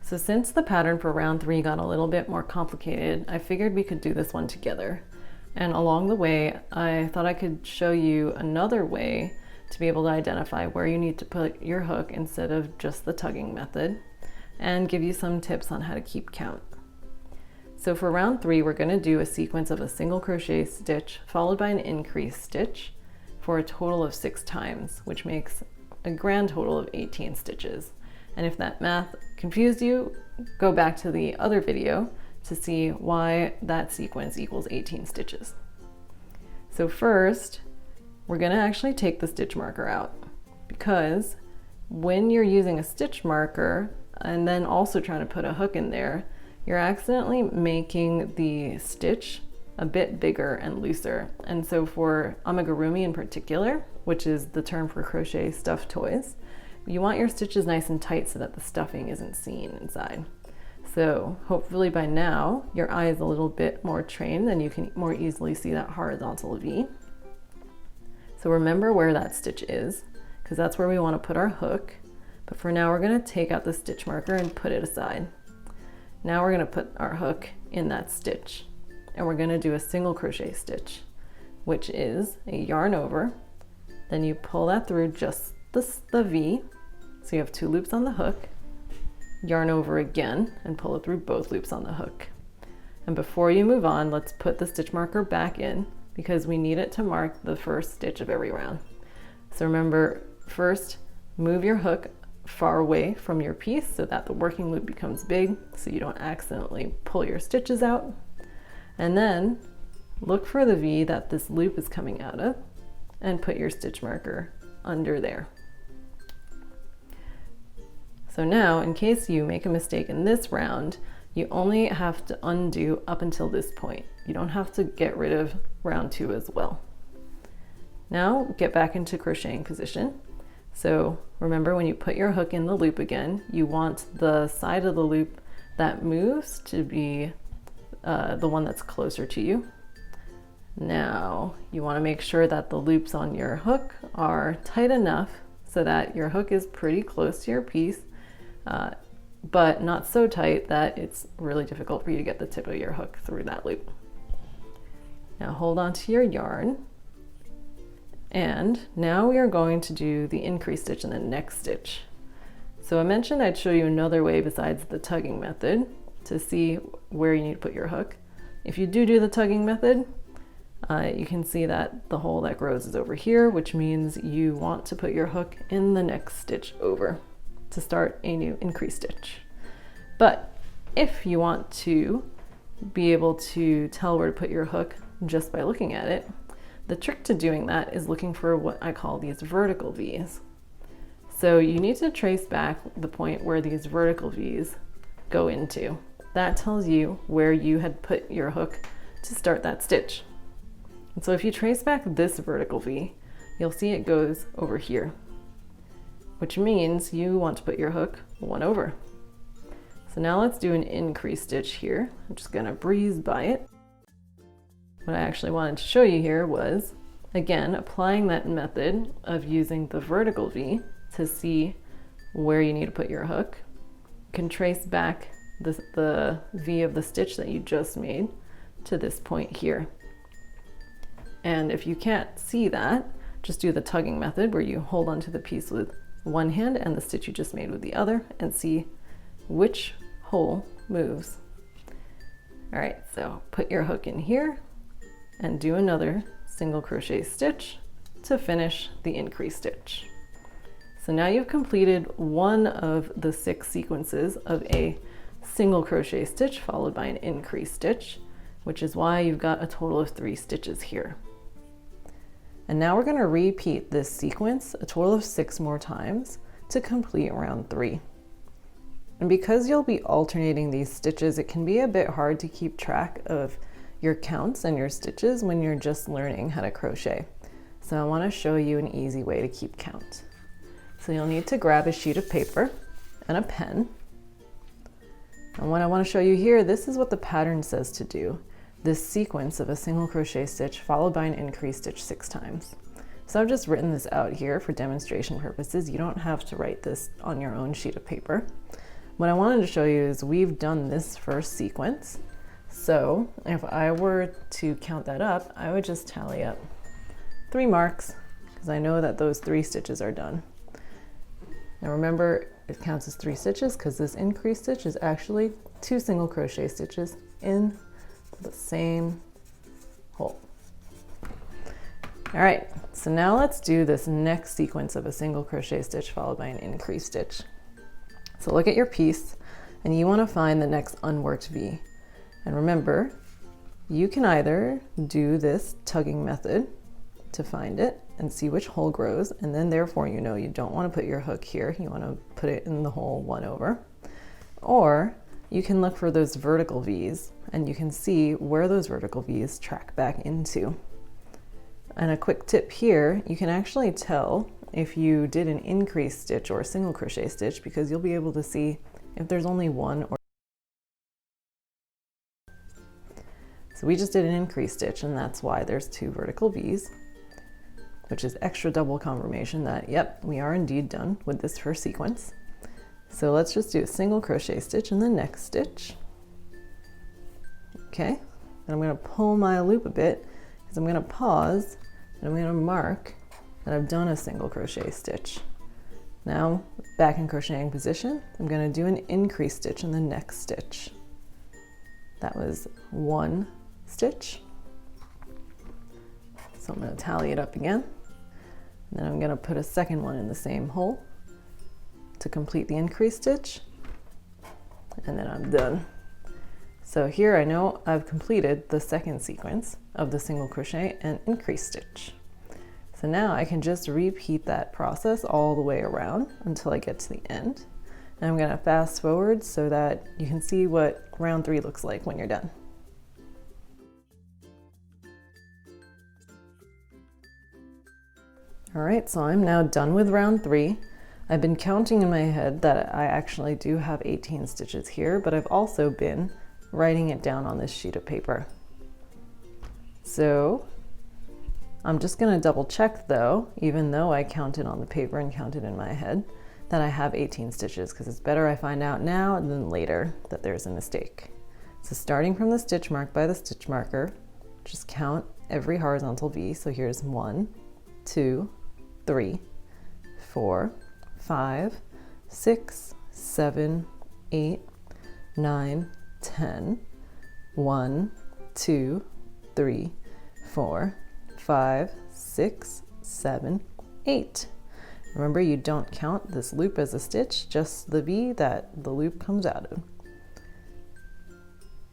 So since the pattern for round 3 got a little bit more complicated, I figured we could do this one together. And along the way, I thought I could show you another way to be able to identify where you need to put your hook instead of just the tugging method, and give you some tips on how to keep count. So for round 3, we're going to do a sequence of a single crochet stitch followed by an increase stitch for a total of 6 times, which makes a grand total of 18 stitches. And if that math confused you, go back to the other video to see why that sequence equals 18 stitches. So first, we're going to actually take the stitch marker out, because when you're using a stitch marker and then also trying to put a hook in there, you're accidentally making the stitch a bit bigger and looser. And so for amigurumi in particular, which is the term for crochet stuffed toys, you want your stitches nice and tight so that the stuffing isn't seen inside. So hopefully by now your eye is a little bit more trained and you can more easily see that horizontal V. So remember where that stitch is, because that's where we want to put our hook. But for now we're going to take out the stitch marker and put it aside. Now we're going to put our hook in that stitch, and we're going to do a single crochet stitch, which is a yarn over, then you pull that through just the V. So you have 2 loops on the hook, yarn over again, and pull it through both loops on the hook. And before you move on, let's put the stitch marker back in, because we need it to mark the first stitch of every round. So remember, first move your hook far away from your piece so that the working loop becomes big, so you don't accidentally pull your stitches out. And then look for the V that this loop is coming out of and put your stitch marker under there. So now, in case you make a mistake in this round, you only have to undo up until this point. You don't have to get rid of round 2 as well. Now get back into crocheting position. So remember, when you put your hook in the loop again, you want the side of the loop that moves to be the one that's closer to you. Now you want to make sure that the loops on your hook are tight enough so that your hook is pretty close to your piece, but not so tight that it's really difficult for you to get the tip of your hook through that loop. Now hold on to your yarn, and now we are going to do the increase stitch in the next stitch. So I mentioned I'd show you another way besides the tugging method to see where you need to put your hook. If you do the tugging method, you can see that the hole that grows is over here, which means you want to put your hook in the next stitch over to start a new increase stitch. But if you want to be able to tell where to put your hook just by looking at it, the trick to doing that is looking for what I call these vertical V's. So you need to trace back the point where these vertical V's go into. That tells you where you had put your hook to start that stitch. And so if you trace back this vertical V, you'll see it goes over here, which means you want to put your hook 1 over. So now let's do an increase stitch here. I'm just gonna breeze by it. What I actually wanted to show you here was, again, applying that method of using the vertical V to see where you need to put your hook. You can trace back the V of the stitch that you just made to this point here. And if you can't see that, just do the tugging method where you hold onto the piece with one hand and the stitch you just made with the other, and see which hole moves. All right, so put your hook in here and do another single crochet stitch to finish the increase stitch. So now you've completed one of the 6 sequences of a single crochet stitch followed by an increase stitch, which is why you've got a total of 3 stitches here. And now we're going to repeat this sequence a total of 6 more times to complete round 3. And because you'll be alternating these stitches, it can be a bit hard to keep track of your counts and your stitches when you're just learning how to crochet. So I want to show you an easy way to keep count. So you'll need to grab a sheet of paper and a pen. And what I want to show you here, this is what the pattern says to do. This sequence of a single crochet stitch followed by an increase stitch 6 times. So I've just written this out here for demonstration purposes. You don't have to write this on your own sheet of paper. What I wanted to show you is we've done this first sequence. So if I were to count that up, I would just tally up 3 marks because I know that those 3 stitches are done. Now remember, it counts as 3 stitches because this increase stitch is actually 2 single crochet stitches in the same hole. All right, so now let's do this next sequence of a single crochet stitch followed by an increase stitch. So look at your piece and you want to find the next unworked V. And remember, you can either do this tugging method to find it and see which hole grows, and then therefore you know you don't want to put your hook here, you want to put it in the hole 1 over. Or you can look for those vertical V's and you can see where those vertical V's track back into. And a quick tip here, you can actually tell if you did an increase stitch or a single crochet stitch because you'll be able to see if there's only 1 or. So we just did an increase stitch and that's why there's 2 vertical V's, which is extra double confirmation that, yep, we are indeed done with this first sequence. So let's just do a single crochet stitch in the next stitch. Okay, and I'm going to pull my loop a bit because I'm going to pause and I'm going to mark that I've done a single crochet stitch. Now, back in crocheting position, I'm going to do an increase stitch in the next stitch. That was 1 stitch. So I'm going to tally it up again. And then I'm going to put a second one in the same hole to complete the increase stitch. And then I'm done. So here I know I've completed the second sequence of the single crochet and increase stitch. So now I can just repeat that process all the way around until I get to the end. And I'm going to fast forward so that you can see what round 3 looks like when you're done. All right, so I'm now done with round 3. I've been counting in my head that I actually do have 18 stitches here, but I've also been writing it down on this sheet of paper. So I'm just going to double check though, even though I counted on the paper and counted in my head, that I have 18 stitches because it's better I find out now than later that there's a mistake. So starting from the stitch mark by the stitch marker, just count every horizontal V. So here's 1, 2, 3, 4, 5, 6, 7, 8, 9, 10. 1, 2, 3, 4, 5, 6, 7, 8. Remember, you don't count this loop as a stitch, just the V that the loop comes out of.